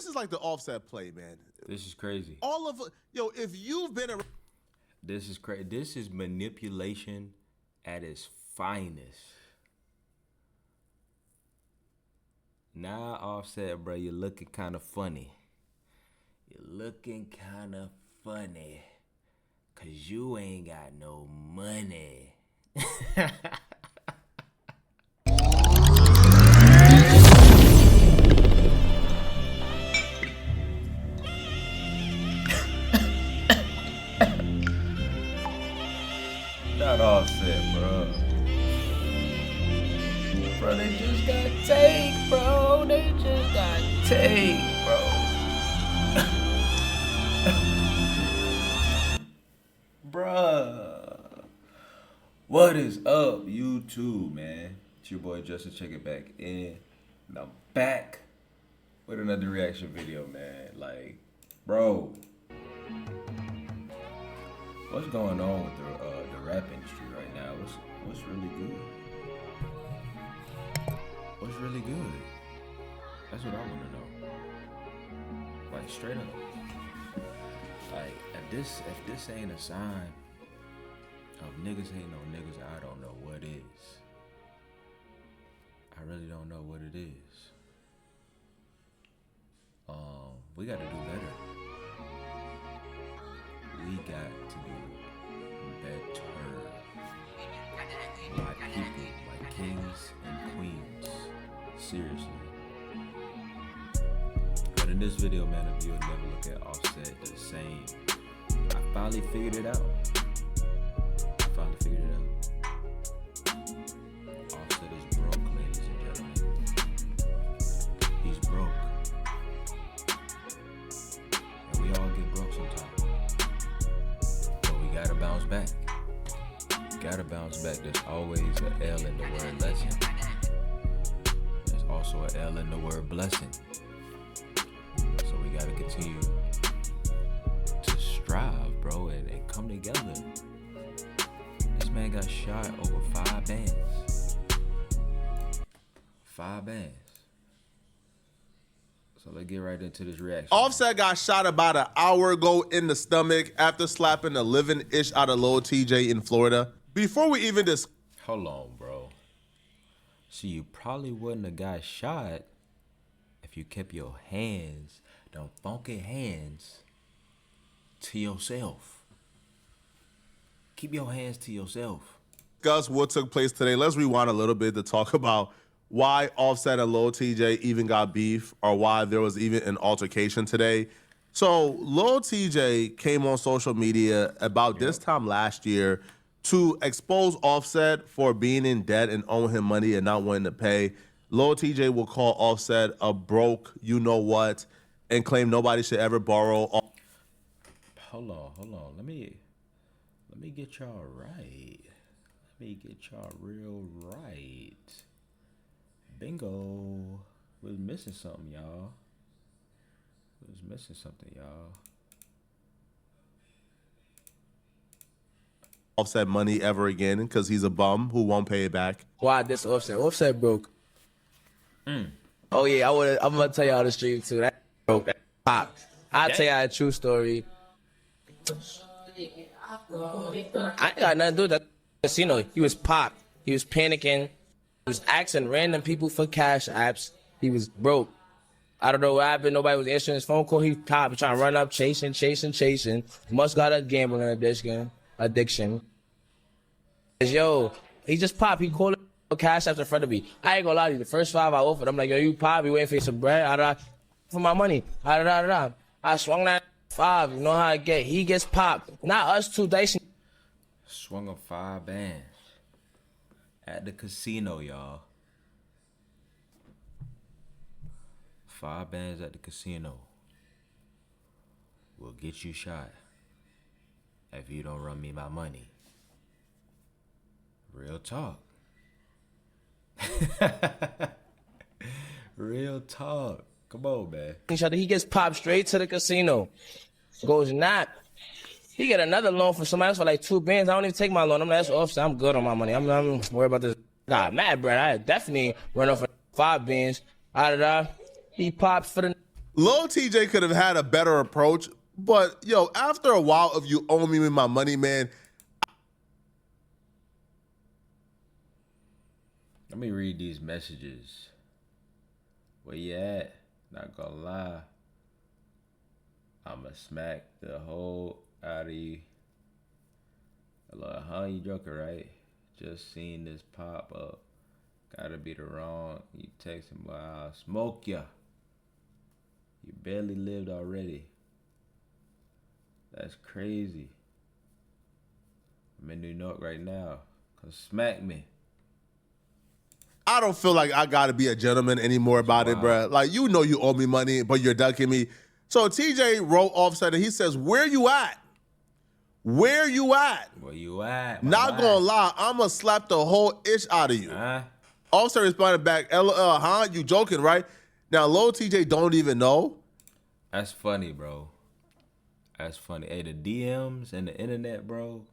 This is like the Offset play, man. This is crazy. If you've been around. This is crazy. This is manipulation at its finest. Now, Offset, bro, you're looking kind of funny. You're looking kind of funny. Because you ain't got no money. Not Offset, bro. Bro, they just got take, bro. They just got take, bro. Bruh. What is up, YouTube, man? It's your boy Justin. Check it back in. And I'm back with another reaction video, man. Like, bro. What's going on with the rap industry right now? What's really good? What's really good? That's what I want to know. Like, straight up. Like, if this ain't a sign of niggas hating on niggas, I don't know what is. I really don't know what it is. We got to do better. We got to do better. My people, my kings and queens. Seriously. But in this video, man, if you'll never look at Offset the same, I finally figured it out. Offset is broke, ladies and gentlemen. He's broke. And we all get broke sometimes. But we gotta bounce back. Gotta bounce back. There's always an L in the word lesson. There's also an L in the word blessing. So we gotta continue to strive, bro, and come together. This man got shot over 5 bands. 5 bands. So let's get right into this reaction. Offset got shot about an hour ago in the stomach after slapping the living ish out of Lil Tjay in Florida. Before we even Hold on, bro. See, you probably wouldn't have got shot if you kept your hands, them funky hands, to yourself. Keep your hands to yourself. Discuss what took place today. Let's rewind a little bit to talk about why Offset and Lil Tjay even got beef, or why there was even an altercation today. So Lil Tjay came on social media about this time last year to expose Offset for being in debt and owing him money and not wanting to pay. Lil Tjay will call Offset a broke you-know-what and claim nobody should ever borrow. Hold on. Let me get y'all right. Let me get y'all real right. Bingo. Was missing something, y'all. Offset money ever again because he's a bum who won't pay it back. Why this Offset? Offset broke. Oh yeah, I'm gonna tell y'all the stream too. That broke. That pop. I'll tell y'all a true story. I ain't got nothing to do with that casino. He was pop. He was panicking. He was asking random people for cash apps. He was broke. I don't know what happened. Nobody was answering his phone call. He popped, trying to run up, chasing. Must got a gambling addiction. Yo, he just popped. He called cash apps in front of me. I ain't gonna lie to you. The first 5 I offered, I'm like, yo, you pop. You waiting for some bread? For my money. I swung that 5. You know how I get. He gets popped. Not us two dicing. Swung a 5 bands at the casino, y'all. 5 bands at the casino will get you shot if you don't run me my money. Real talk. Real talk. Come on, man. He gets popped straight to the casino. Goes not. He get another loan from somebody else for like 2 bands. I don't even take my loan. I'm like, that's Offset. I'm good on my money. I'm worried about this. Nah, mad, bro. I definitely run off for 5 bands. He popped for the Lil TJ could have had a better approach, but yo, after a while of you owe me my money, man. Let me read these messages. Where you at? Not gonna lie. I'ma smack the whole out of you. Hello, huh? You joking, right? Just seen this pop up. Gotta be the wrong. You texting, boy, I'll smoke ya. You barely lived already. That's crazy. I'm in New York right now. Come smack me. I don't feel like I gotta be a gentleman anymore about it, bro. Like, you know you owe me money, but you're ducking me. So TJ wrote Offset and he says, where you at? Where you at? Where you at? Not gonna lie, I'ma slap the whole ish out of you. Offset responded back, LOL, huh? You joking, right? Now, Lil TJ don't even know. That's funny, bro. That's funny. Hey, the DMs and the internet, bro.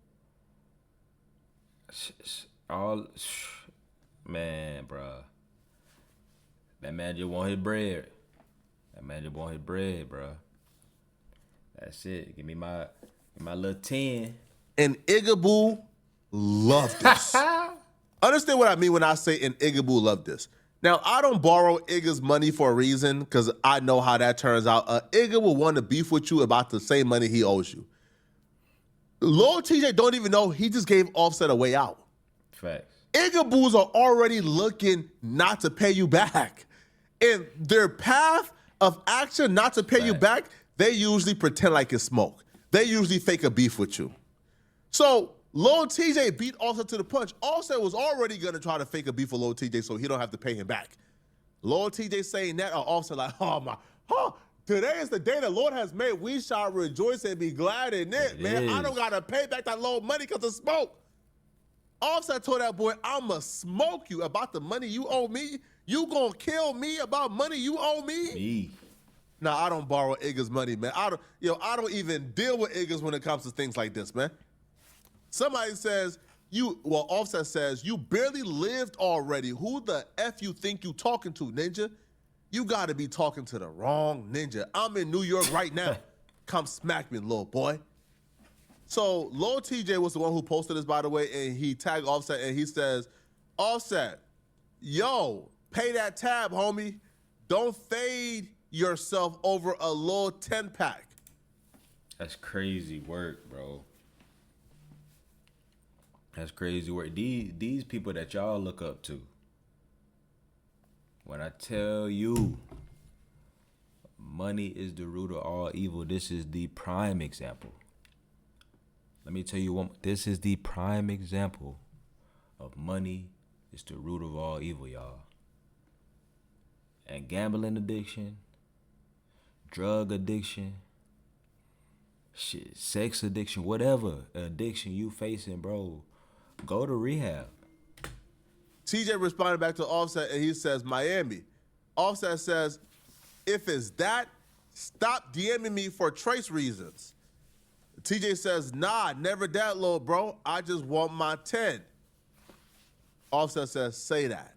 Man, bro. That man just want his bread. That man just want his bread, bro. That's it. Give me my little 10. And Igaboo loved this. Understand what I mean when I say and Igaboo loved this. Now, I don't borrow Igga's money for a reason because I know how that turns out. Igga will want to beef with you about the same money he owes you. Lil TJ don't even know he just gave Offset a way out. Facts. Igaboos are already looking not to pay you back. And their path of action not to pay you back, they usually pretend like it's smoke. They usually fake a beef with you. So Lil TJ beat Offset to the punch. Offset was already going to try to fake a beef with Lil TJ so he don't have to pay him back. Lil TJ saying that, or Offset like, today is the day the Lord has made. We shall rejoice and be glad in it, man. I don't got to pay back that low money because of smoke. Offset told that boy, I'ma smoke you about the money you owe me. You gonna kill me about money you owe me? Nah, I don't borrow Igga's money, man. I don't even deal with Iggas when it comes to things like this, man. Somebody says, Offset says, you barely lived already. Who the F you think you talking to, ninja? You gotta be talking to the wrong ninja. I'm in New York right now. Come smack me, little boy. So Lil TJ was the one who posted this, by the way, and he tagged Offset and he says, Offset, yo, pay that tab, homie. Don't fade yourself over a little 10-pack. That's crazy work, bro. That's crazy work. These people that y'all look up to. When I tell you money is the root of all evil, this is the prime example. Let me tell you this is the prime example of money is the root of all evil, y'all. And gambling addiction, drug addiction, sex addiction, whatever addiction you facing, bro, go to rehab. TJ responded back to Offset and he says, Miami. Offset says, if it's that, stop DMing me for trace reasons. TJ says, nah, never that, little bro. I just want my 10. Offset says, say that.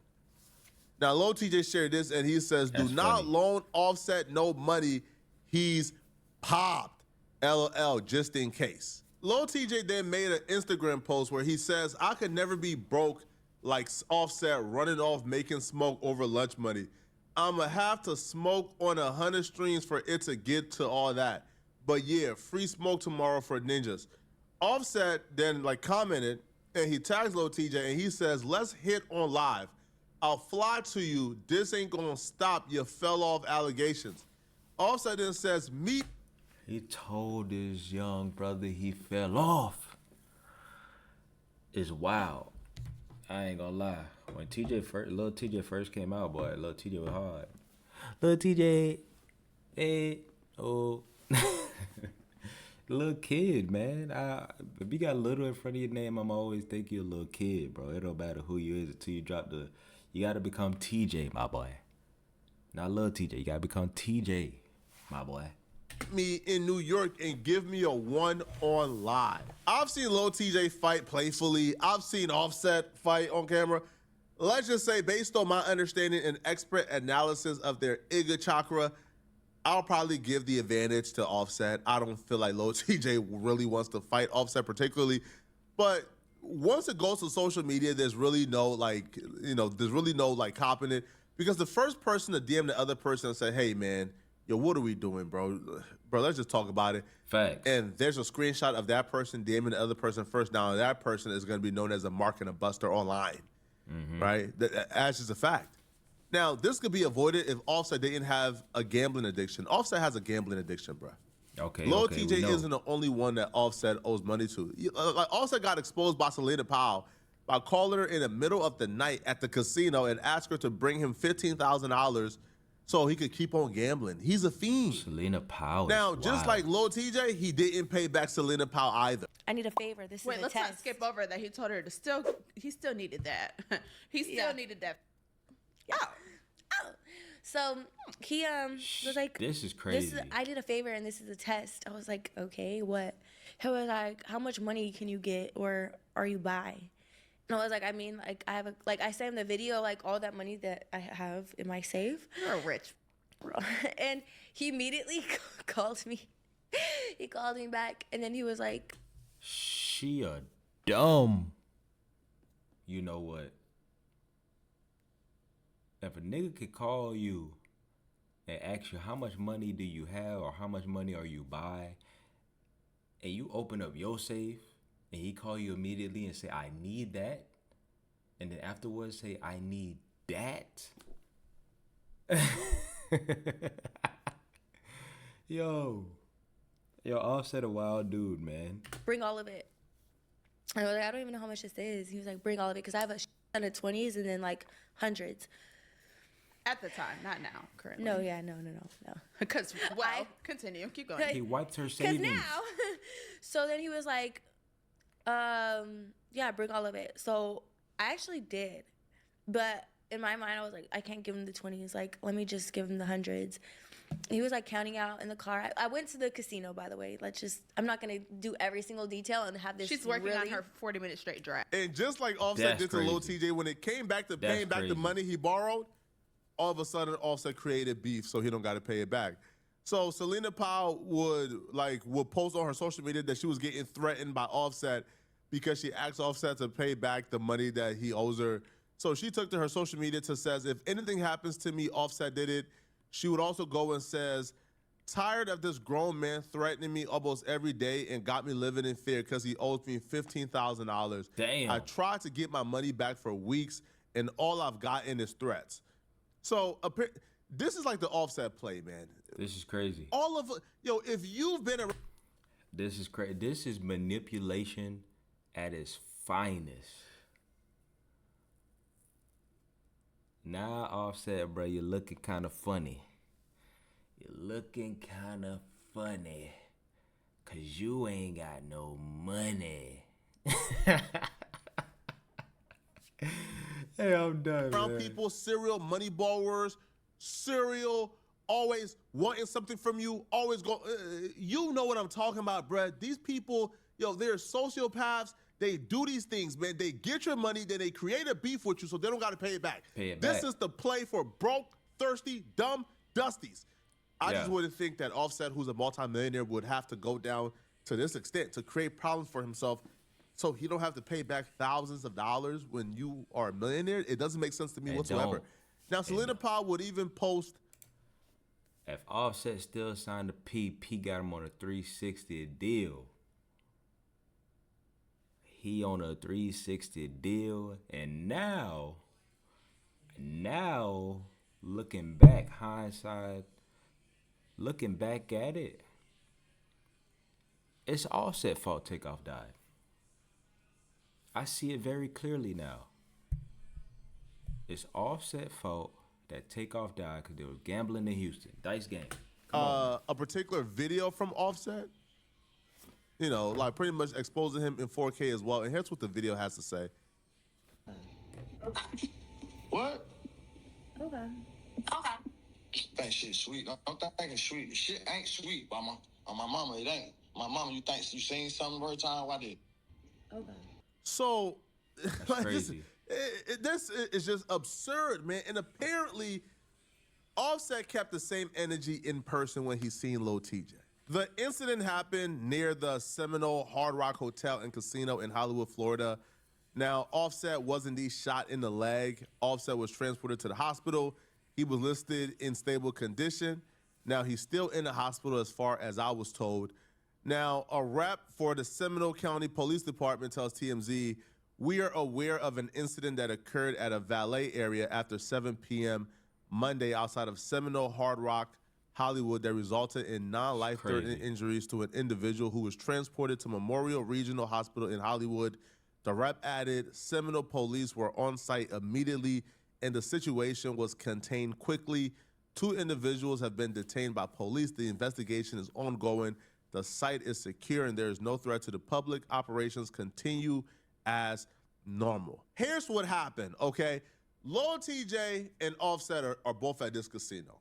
Now, Lil TJ shared this and he says, do not loan Offset no money. He's popped. LOL, just in case. Lil TJ then made an Instagram post where he says, I could never be broke like Offset running off making smoke over lunch money. I'ma have to smoke on 100 streams for it to get to all that. But yeah, free smoke tomorrow for ninjas. Offset then commented and he tags Lil TJ and he says, let's hit on live. I'll fly to you. This ain't gonna stop your fell off allegations. Offset then says, meet. He told his young brother he fell off. It's wild. I ain't gonna lie. When Lil TJ first came out, boy, Lil TJ was hard. Lil TJ, hey, oh. Little kid, man. If you got little in front of your name, I'm always think you're a little kid, bro. It don't matter who you is until you drop you gotta become TJ, my boy. Not Lil TJ, you gotta become TJ, my boy. Me in New York and give me a one on live. I've seen Lil TJ fight playfully. I've seen Offset fight on camera. Let's just say, based on my understanding and expert analysis of their Igga chakra, I'll probably give the advantage to Offset. I don't feel like Lil TJ really wants to fight Offset particularly, but once it goes to social media, there's really no copping it, because the first person to DM the other person and say, "Hey man, yo, what are we doing, bro? Bro, let's just talk about it." Facts. And there's a screenshot of that person DMing the other person first. Now that person is going to be known as a mark and a buster online, right? That's just a fact. Now, this could be avoided if Offset didn't have a gambling addiction. Offset has a gambling addiction, bro. Okay. Lil okay, TJ we know. isn't the only one that Offset owes money to. Like, Offset got exposed by Selena Powell by calling her in the middle of the night at the casino and asked her to bring him $15,000 so he could keep on gambling. He's a fiend. Selena Powell. Now, is just wild. like Lil TJ, he didn't pay back Selena Powell either. I need a favor. This Wait, is a let's test. not skip over that. He told her to he still needed that. He still needed that. Oh. So he was like, This is crazy. I did a favor and this is a test. I was like, okay, what? He was like, how much money can you get or are you by? And I was like, I mean, like I have I sent him the video, like all that money that I have in my safe. You're rich. And he immediately called me. He called me back and then he was like, She a dumb. You know what? If a nigga could call you and ask you how much money do you have or how much money are you by, and you open up your safe and he call you immediately and say, I need that, and then afterwards say, I need that. Yo, Offset a wild dude, man. bring all of it. And I was like, I don't even know how much this is. He was like, bring all of it because I have a ton of 20s and then like hundreds. At the time, not now, currently. No, no. Because, continue. Keep going. Like, He wiped her Because savings. now, so then he was like, yeah, bring all of it. So I actually did. But in my mind, I was like, I can't give him the 20s. Like, let me just give him the hundreds. He was like counting out in the car. I went to the casino, by the way. I'm not going to do every single detail and have this. She's working really on her 40-minute straight drive. And just like Offset That's did to Lil crazy. TJ, when it came back to paying back the crazy. money he borrowed, all of a sudden Offset created beef, so he don't got to pay it back. So Selena Powell would post on her social media that she was getting threatened by Offset because she asked Offset to pay back the money that he owes her. So she took to her social media to says, if anything happens to me, Offset did it. She would also go and says, tired of this grown man threatening me almost every day and got me living in fear because he owes me $15,000. Damn. I tried to get my money back for weeks, and all I've gotten is threats. So this is like the Offset play, man. This is crazy. If you've been around. This is crazy. This is manipulation at its finest. Now, Offset, bro, you're looking kind of funny. You're looking kind of funny. Because you ain't got no money. Hey, I'm done, Around man. people, serial money borrowers, serial always wanting something from you, always go. You know what I'm talking about, bruh. These people, they're sociopaths. They do these things, man. They get your money, then they create a beef with you so they don't got to pay it back. This back. is the play for broke, thirsty, dumb dusties. I just Yeah. wouldn't think that Offset, who's a multimillionaire, would have to go down to this extent to create problems for himself so he don't have to pay back thousands of dollars when you are a millionaire. It doesn't make sense to me It whatsoever. don't. Now, Selena Powell would even post. If Offset still signed a P got him on a 360 deal. He on a 360 deal, and now, looking back, hindsight, looking back at it, it's Offset fault Takeoff died. I see it very clearly now. It's Offset fault that Takeoff died because they were gambling in Houston. Dice game. A particular video from Offset, pretty much exposing him in 4K as well. And here's what the video has to say. What? Okay. Think shit sweet. I'm thinking sweet. Shit ain't sweet, mama. On my mama, it ain't. My mama, you think you seen something every time? Why did? Okay. So, That's crazy. This is just absurd, man. And apparently, Offset kept the same energy in person when he seen Lil Tjay. The incident happened near the Seminole Hard Rock Hotel and Casino in Hollywood, Florida. Now, Offset was indeed shot in the leg. Offset was transported to the hospital. He was listed in stable condition. Now, he's still in the hospital as far as I was told. Now, a rep for the Seminole County Police Department tells TMZ, "We are aware of an incident that occurred at a valet area after 7 p.m. Monday outside of Seminole Hard Rock, Hollywood, that resulted in non-life-threatening injuries to an individual who was transported to Memorial Regional Hospital in Hollywood." The rep added, Seminole police were on site immediately and the situation was contained quickly. 2 individuals have been detained by police. The investigation is ongoing. The site is secure and there is no threat to the public. Operations continue as normal. Here's what happened, okay? Lil Tjay and Offset are both at this casino.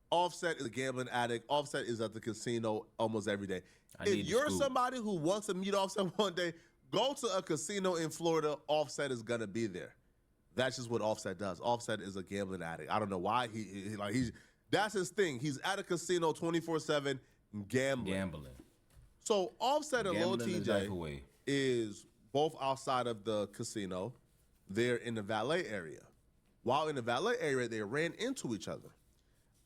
Offset is a gambling addict. Offset is at the casino almost every day. If you're somebody who wants to meet Offset one day, go to a casino in Florida. Offset is gonna be there. That's just what Offset does. Offset is a gambling addict. I don't know why that's his thing. He's at a casino 24/7 gambling. So Offset and Lil Tjay is both outside of the casino. They're in the valet area. While in the valet area, they ran into each other.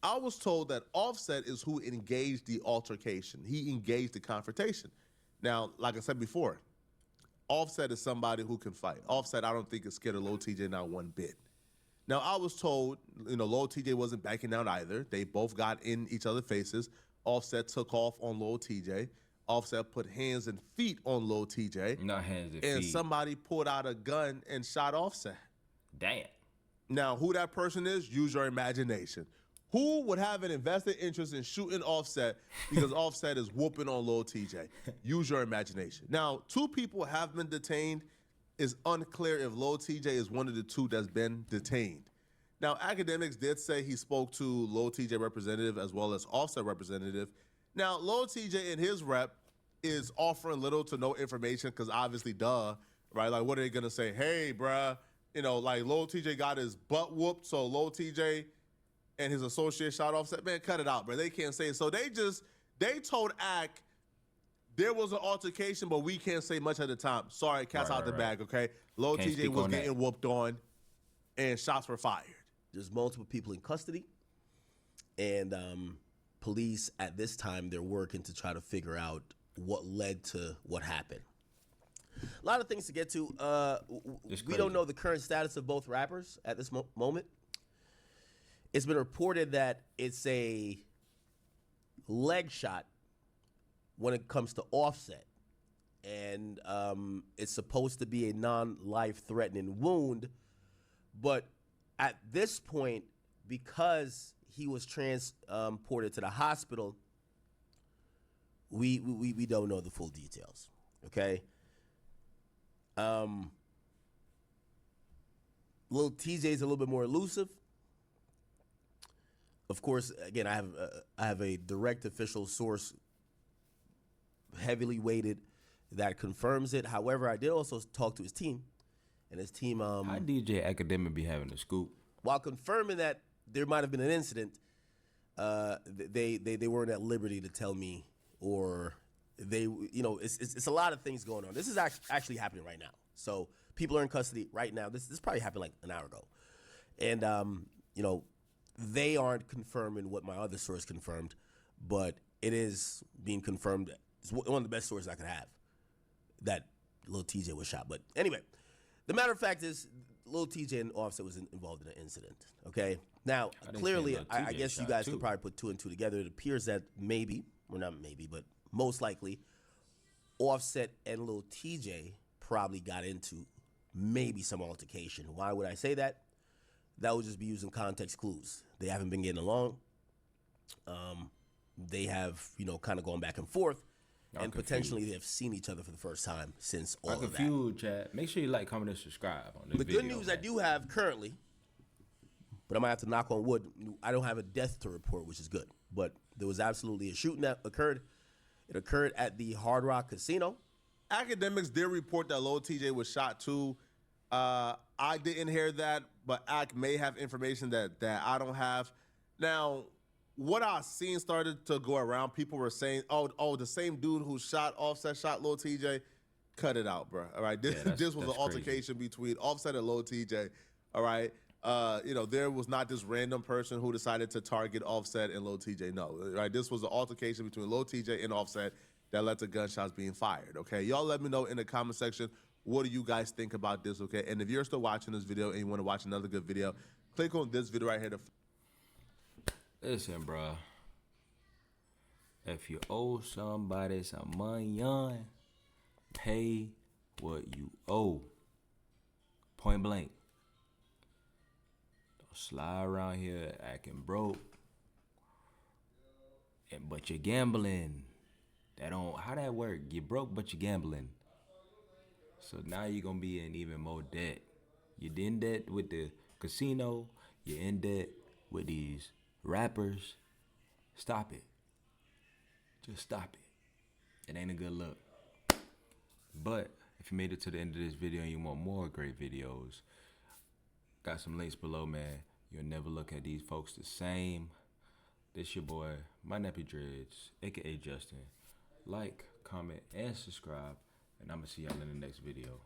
I was told that Offset is who engaged the altercation. He engaged the confrontation. Now, like I said before, Offset is somebody who can fight. Offset, I don't think, is scared of Lil Tjay, not one bit. Now, I was told, Lil Tjay wasn't backing down either. They both got in each other's faces. Offset took off on Lil Tjay. Offset put hands and feet on Lil Tjay. Not hands and feet. And somebody pulled out a gun and shot Offset. Damn. Now, who that person is, use your imagination. Who would have an invested interest in shooting Offset because Offset is whooping on Lil Tjay? Use your imagination. Now, 2 people have been detained. It's unclear if Lil Tjay is one of the 2 that's been detained. Now, academics did say he spoke to Lil Tjay representative as well as Offset representative. Now, Lil Tjay and his rep is offering little to no information because obviously, duh, right? Like, what are they gonna say? Hey, bruh, like Lil Tjay got his butt whooped, so Lil Tjay and his associate shot Offset. Man, cut it out, bro. They can't say it. So they told AK there was an altercation, but we can't say much at the time. Sorry, cat's out the bag, okay? Lil Tjay was getting whooped on and shots were fired. There's multiple people in custody, and police at this time, they're working to try to figure out what led to what happened. A lot of things to get to. We don't know the current status of both rappers at this moment. It's been reported that it's a leg shot when it comes to Offset, and it's supposed to be a non-life-threatening wound, but at this point, because he was transported to the hospital, we don't know the full details. Okay. Lil Tjay is a little bit more elusive. Of course, again, I have a direct official source, heavily weighted, that confirms it. However, I did also talk to his team, and his team. How DJ Academic be having a scoop? While confirming that there might have been an incident, they weren't at liberty to tell me, or it's a lot of things going on. This is actually happening right now. So people are in custody right now. This probably happened like an hour ago, and they aren't confirming what my other source confirmed, but it is being confirmed. It's one of the best sources I could have that Lil Tjay was shot. But anyway, the matter of fact is Lil Tjay and Offset was involved in an incident. Okay, now clearly, I guess you guys could probably put 2 and 2 together. It appears that but most likely, Offset and Lil Tjay probably got into maybe some altercation. Why would I say that? That would just be using context clues. They haven't been getting along. They have, kind of going back and forth. And potentially they have seen each other for the first time since all of that. Feud, Chad. Make sure you like, comment, and subscribe on this video. The good news I do have currently, but I'm going to have to knock on wood, I don't have a death to report, which is good. But there was absolutely a shooting that occurred. It occurred at the Hard Rock Casino. Academics did report that Lil Tjay was shot too. I didn't hear that, but Ak may have information that I don't have. Now, what I seen started to go around, people were saying, "Oh, the same dude who shot Offset shot Lil Tjay." Cut it out, bro. All right, this was an altercation between Offset and Lil Tjay. All right, there was not this random person who decided to target Offset and Lil Tjay. No, right, this was an altercation between Lil Tjay and Offset that led to gunshots being fired. Okay, y'all let me know in the comment section, what do you guys think about this? Okay, and if you're still watching this video and you want to watch another good video, click on this video right here. Listen, bro. If you owe somebody some money, pay what you owe. Point blank. Don't slide around here acting broke. But you're gambling. How that work? You broke, but you're gambling. So now you're gonna be in even more debt. You're in debt with the casino. You're in debt with these rappers. Stop it. Just stop it. It ain't a good look. But if you made it to the end of this video and you want more great videos, got some links below, man. You'll never look at these folks the same. This your boy, my Nappy Dreads, aka Justin. Like, comment, and subscribe, and I'm gonna see y'all in the next video.